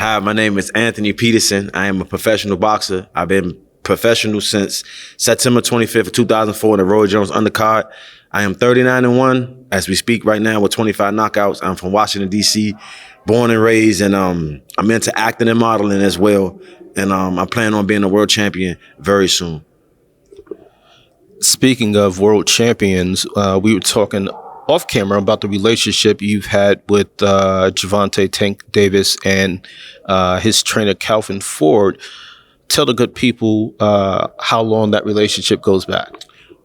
Hi, my name is Anthony Peterson. I am a professional boxer. I've been professional since September 25th of 2004 in the Roy Jones undercard. I am 39-1 as we speak right now with 25 knockouts. I'm from Washington, D.C., born and raised, and I'm into acting and modeling as well. And I plan on being a world champion very soon. Speaking of world champions, we were talking off camera about the relationship you've had with Gervonta Tank Davis and his trainer Calvin Ford. Tell the good people how long that relationship goes back.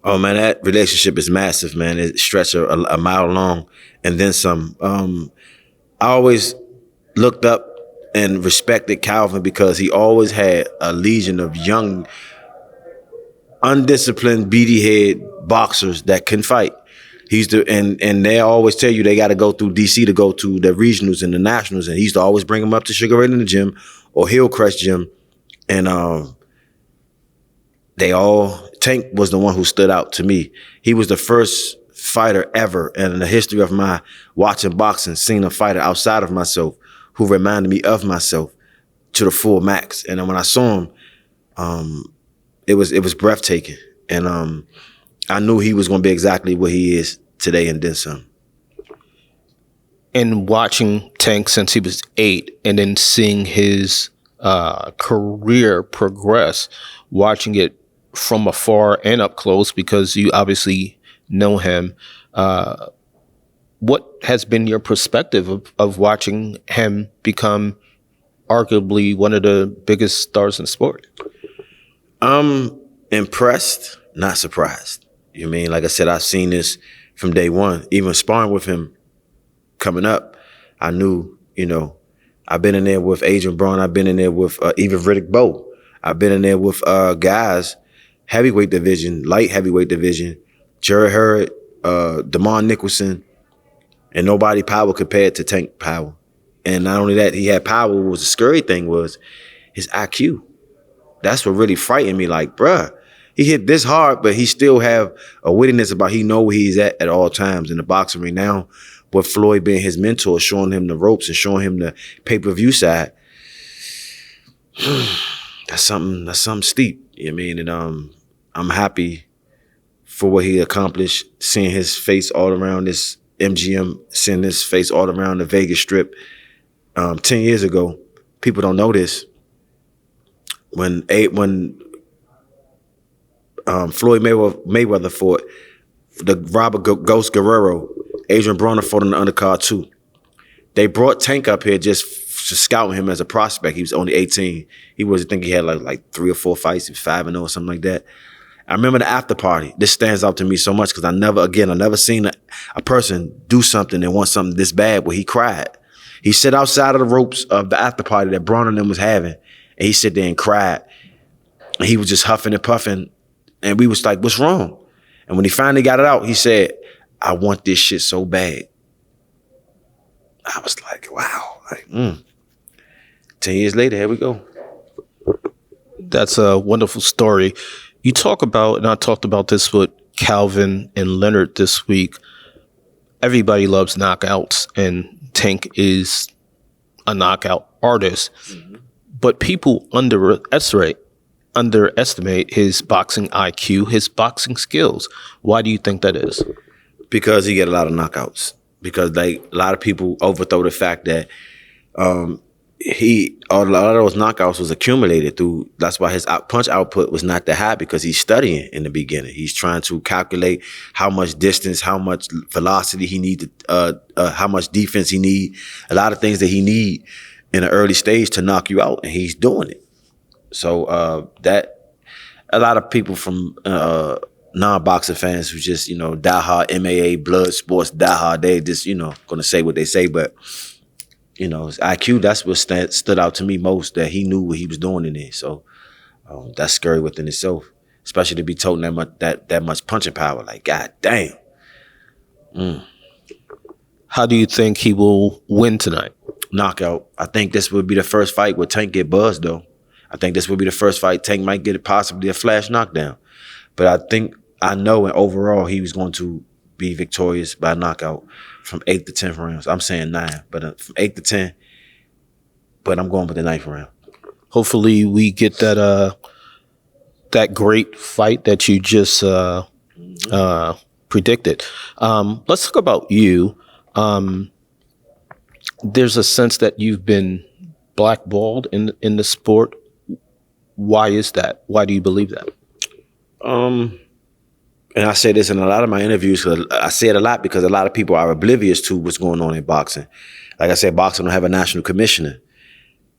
Oh man, that relationship is massive, man. It stretches a mile long and then some. I always looked up and respected Calvin because he always had a legion of young, undisciplined, beady head boxers that can fight. And they always tell you they got to go through DC to go to the regionals and the nationals, and he used to always bring them up to Sugar Ray in the gym or Hillcrest gym, and Tank was the one who stood out to me. He was the first fighter ever in the history of my watching boxing, seeing a fighter outside of myself who reminded me of myself to the full max. And when I saw him, it was breathtaking, and I knew he was going to be exactly what he is today and then some. And watching Tank since he was 8 and then seeing his career progress, watching it from afar and up close because you obviously know him, what has been your perspective of watching him become arguably one of the biggest stars in sport? I'm impressed, not surprised. You know what I mean? Like I said, I've seen this from day one. Even sparring with him coming up, I knew, I've been in there with Adrian Braun. I've been in there with even Riddick Bowe. I've been in there with guys, heavyweight division, light heavyweight division, Jerry Hurd, DeMar Nicholson, and nobody power compared to Tank power. And not only that, he had power. What was the scary thing was his IQ. That's what really frightened me. Like, bruh, he hit this hard, but he still have a wittiness about he know where he's at all times in the boxing ring. Now, with Floyd being his mentor, showing him the ropes and showing him the pay-per-view side, that's something steep. You know what I mean? And I'm happy for what he accomplished, seeing his face all around this MGM, seeing his face all around the Vegas Strip. 10 years ago, people don't know this. When Floyd Mayweather fought the Robert Ghost Guerrero, Adrian Broner fought on the undercard too. They brought Tank up here just to scout him as a prospect. He was only 18. He was, I think he had like 3 or 4 fights. He was 5-0 or something like that. I remember the after party. This stands out to me so much because I never seen a person do something and want something this bad where he cried. He sat outside of the ropes of the after party that Braun and them was having, and he sat there and cried. And he was just huffing and puffing. And we was like, what's wrong? And when he finally got it out, he said, I want this shit so bad. I was like, wow. 10 years later, here we go. That's a wonderful story. You talk about, and I talked about this with Calvin and Leonard this week, everybody loves knockouts, and Tank is a knockout artist. Mm-hmm. But people underestimate his boxing IQ, his boxing skills. Why do you think that is? Because he get a lot of knockouts. Because a lot of people overthrow the fact that a lot of those knockouts was accumulated through. That's why his punch output was not that high, because he's studying in the beginning. He's trying to calculate how much distance, how much velocity he needs, how much defense he need, a lot of things that he need in an early stage to knock you out, and he's doing it. So that a lot of people from non-boxing fans who just, diehard MMA, blood sports, diehard, they just, going to say what they say. But, his IQ, that's what stood out to me most, that he knew what he was doing in there. So that's scary within itself, especially to be told that much punching power. Like, God damn. How do you think he will win tonight? Knockout. I think this would be the first fight where Tank get buzzed, though. I think this would be the first fight Tank might get possibly a flash knockdown. But I know and overall he was going to be victorious by knockout from 8 to 10 rounds. I'm saying 9, but from 8 to 10 but I'm going with the 9th round. Hopefully we get that great fight that you just predicted. Let's talk about you. There's a sense that you've been blackballed in the sport. Why is that? Why do you believe that? And I say this in a lot of my interviews. I say it a lot because a lot of people are oblivious to what's going on in boxing. Like I said, boxing don't have a national commissioner.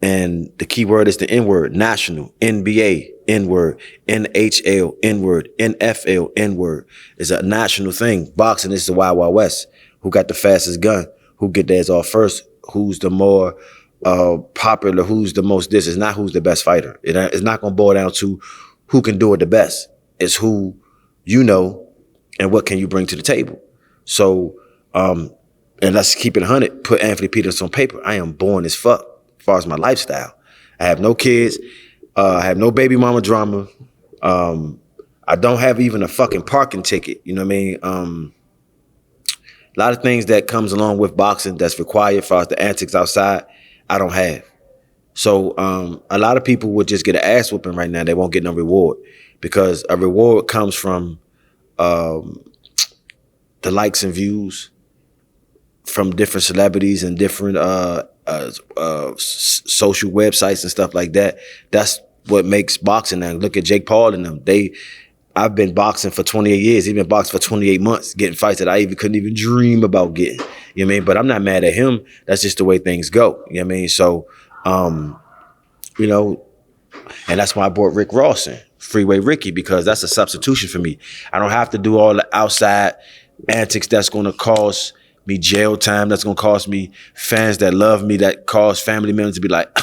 And the key word is the N-word, national, NBA, N-word, NHL, N-word, NFL, N-word. It's a national thing. Boxing is the Wild Wild West. Who got the fastest gun? Who get theirs off first? Who's the more popular? Who's the most this? It's not who's the best fighter. It's not going to boil down to who can do it the best. It's who you know and what can you bring to the table. So, and let's keep it 100. Put Anthony Peterson on paper. I am born as fuck. As far as my lifestyle, I have no kids. I have no baby mama drama. I don't have even a fucking parking ticket. You know what I mean? A lot of things that comes along with boxing that's required for us, the antics outside, I don't have. So a lot of people would just get an ass whooping right now. They won't get no reward because a reward comes from the likes and views from different celebrities and different social websites and stuff like that. That's what makes boxing now. Look at Jake Paul and them. I've been boxing for 28 years. He's been boxing for 28 months, getting fights that I couldn't even dream about getting. You know what I mean? But I'm not mad at him. That's just the way things go. You know what I mean? So, you know, and that's why I brought Rick Ross in, Freeway Ricky, because that's a substitution for me. I don't have to do all the outside antics that's going to cause me jail time, that's going to cost me fans that love me, that cause family members to be like,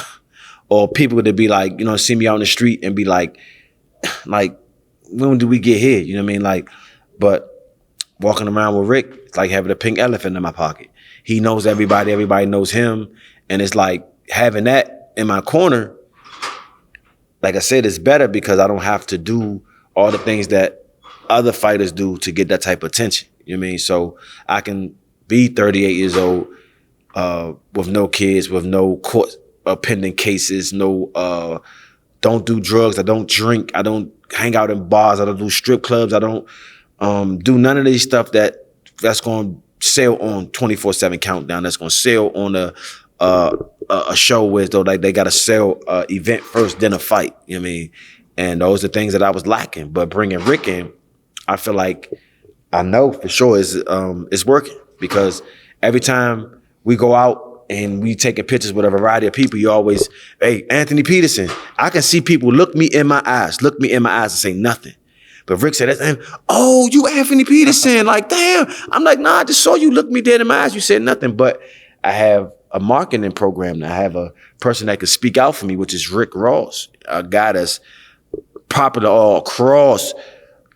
or people to be like, you know, see me out in the street and be like, when do we get here? You know what I mean? Like, but walking around with Rick, it's like having a pink elephant in my pocket. He knows everybody knows him. And it's like having that in my corner, like I said, it's better because I don't have to do all the things that other fighters do to get that type of attention. You know what I mean? So I can be 38 years old with no kids, with no court pending cases, no don't do drugs, I don't drink, I don't hang out in bars, I don't do strip clubs, I don't do none of these stuff that's going to sell on 24/7 Countdown, that's going to sell on a show where though like they got to sell event first, then a fight. You know what I mean? And those are things that I was lacking. But bringing Rick in, I feel like I know for sure it's working. Because every time we go out and we taking pictures with a variety of people, you always, hey, Anthony Peterson, I can see people look me in my eyes and say nothing. But Rick said, oh, you Anthony Peterson, like, damn. I'm like, nah, I just saw you look me dead in my eyes. You said nothing. But I have a marketing program. I have a person that can speak out for me, which is Rick Ross, a guy that's popular all across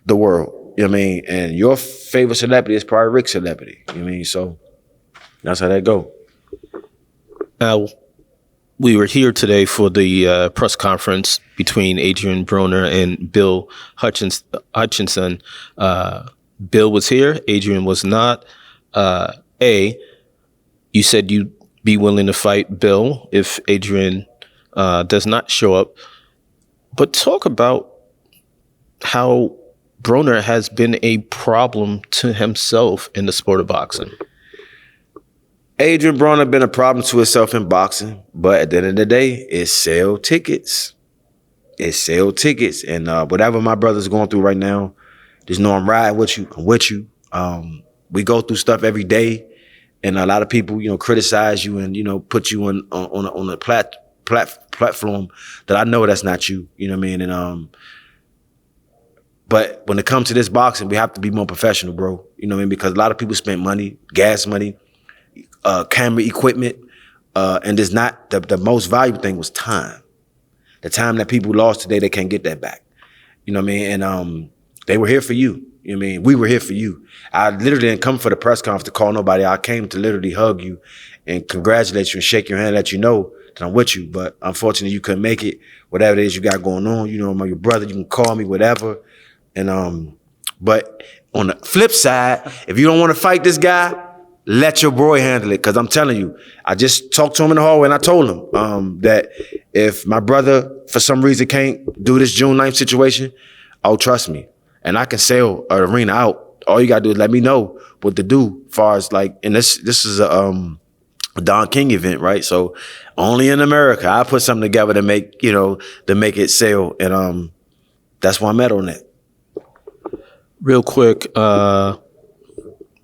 the world. You know what I mean? And your favorite celebrity is probably Rick's celebrity. You know what I mean? So that's how that go. Now, we were here today for the press conference between Adrian Broner and Bill Hutchinson. Bill was here. Adrian was not. You said you'd be willing to fight Bill if Adrian does not show up. But talk about how Broner has been a problem to himself in the sport of boxing. Adrian Broner been a problem to himself in boxing, but at the end of the day, it's sell tickets. It's sell tickets. And whatever my brother's going through right now, just know I'm riding with you. I'm with you. We go through stuff every day, and a lot of people, you know, criticize you and, you know, put you on a platform that I know that's not you. You know what I mean? And but when it comes to this boxing, we have to be more professional, bro. You know what I mean? Because a lot of people spend money, gas money, camera equipment, and there's not the most valuable thing was time. The time that people lost today, they can't get that back. You know what I mean? And they were here for you. You know what I mean? We were here for you. I literally didn't come for the press conference to call nobody. I came to literally hug you and congratulate you and shake your hand and let you know that I'm with you. But unfortunately, you couldn't make it. Whatever it is you got going on, you know, I'm your brother. You can call me, whatever. And but on the flip side, if you don't want to fight this guy, let your boy handle it. Because I'm telling you, I just talked to him in the hallway and I told him that if my brother, for some reason, can't do this June 9th situation, trust me. And I can sell an arena out. All you got to do is let me know what to do as far as like, and this is a Don King event, right? So only in America, I put something together to make, to make it sell. And that's why I'm at on that. Real quick,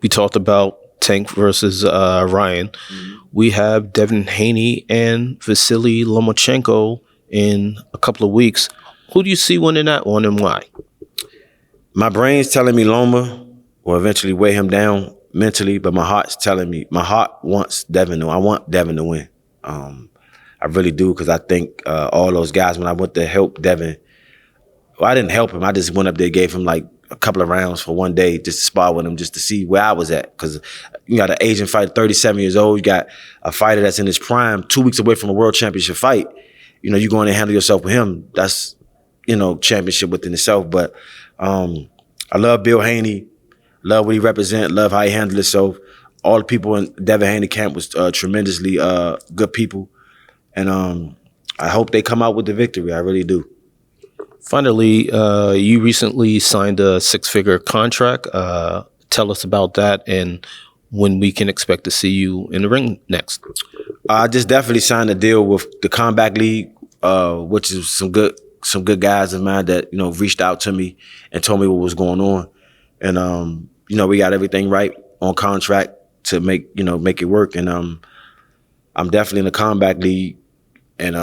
we talked about Tank versus Ryan. We have Devin Haney and Vasily Lomachenko in a couple of weeks. Who do you see winning that one and why? My brain's telling me Loma will eventually weigh him down mentally, but my heart wants Devin to. I want Devin to win. I really do, because I think all those guys, when I went to help Devin, well, I didn't help him. I just went up there, gave him like a couple of rounds for one day just to spar with him, just to see where I was at. Because you got an Asian fighter, 37 years old. You got a fighter that's in his prime, 2 weeks away from a world championship fight. You go in and handle yourself with him. That's, championship within itself. But I love Bill Haney. Love what he represents. Love how he handled himself. All the people in Devin Haney camp was tremendously good people. And I hope they come out with the victory. I really do. Finally, you recently signed a 6-figure contract. Tell us about that and when we can expect to see you in the ring next. I just definitely signed a deal with the Combat League, which is some good guys of mine that reached out to me and told me what was going on, and we got everything right on contract to make it work, and I'm definitely in the Combat League, and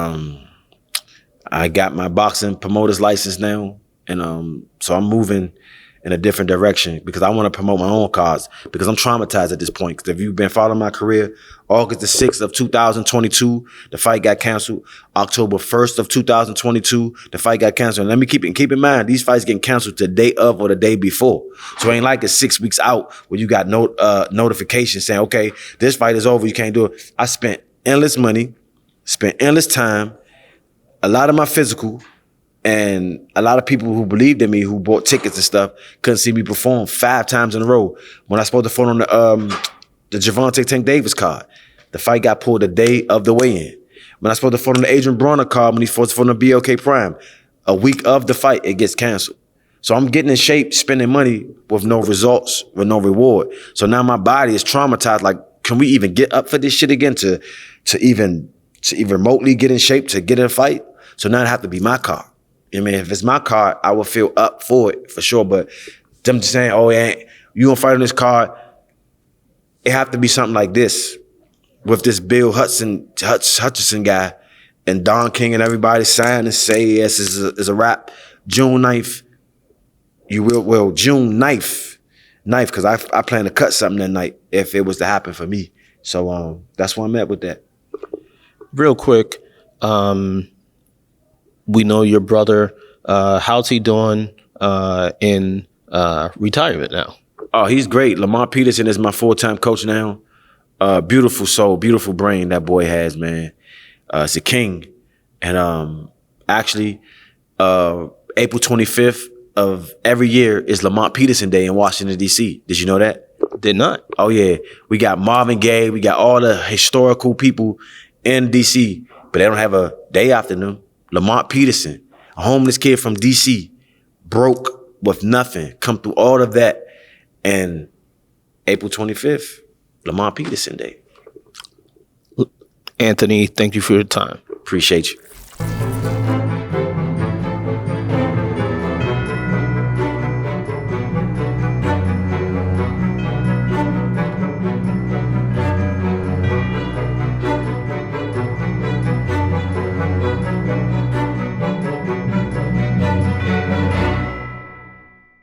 I got my boxing promoter's license now, and so I'm moving in a different direction because I want to promote my own cards because I'm traumatized at this point. Because if you've been following my career, August the 6th of 2022, the fight got canceled. October 1st of 2022, the fight got canceled. And let me keep in mind, these fights getting canceled the day of or the day before. So it ain't like it's 6 weeks out where you got notifications saying, okay, this fight is over, you can't do it. I spent endless money, spent endless time, a lot of my physical, and a lot of people who believed in me, who bought tickets and stuff, couldn't see me perform 5 times in a row. When I was supposed to fight on the Gervonta Davis card, the fight got pulled the day of the weigh-in. When I was supposed to fight on the Adrian Bronner card, when he's supposed to fight on the BLK Prime, a week of the fight, it gets canceled. So I'm getting in shape, spending money with no results, with no reward. So now my body is traumatized. Like, can we even get up for this shit again to even remotely get in shape to get in a fight? So now it have to be my card. If it's my card, I will feel up for it for sure. But them just saying, oh, you gonna fight on this card, it have to be something like this with this Bill Hutchinson guy and Don King and everybody sign and say yes is a wrap. June 9th, June 9th, because I plan to cut something that night if it was to happen for me. So that's where I'm at with that. Real quick, we know your brother. How's he doing in retirement now? Oh, he's great. Lamont Peterson is my full-time coach now. Beautiful soul, beautiful brain that boy has, man. It's a king. And actually, April 25th of every year is Lamont Peterson Day in Washington, D.C. Did you know that? Did not. Oh, yeah. We got Marvin Gaye. We got all the historical people in D.C., but they don't have a day after them. Lamont Peterson, a homeless kid from D.C., broke with nothing, come through all of that, and April 25th, Lamont Peterson Day. Anthony, thank you for your time. Appreciate you.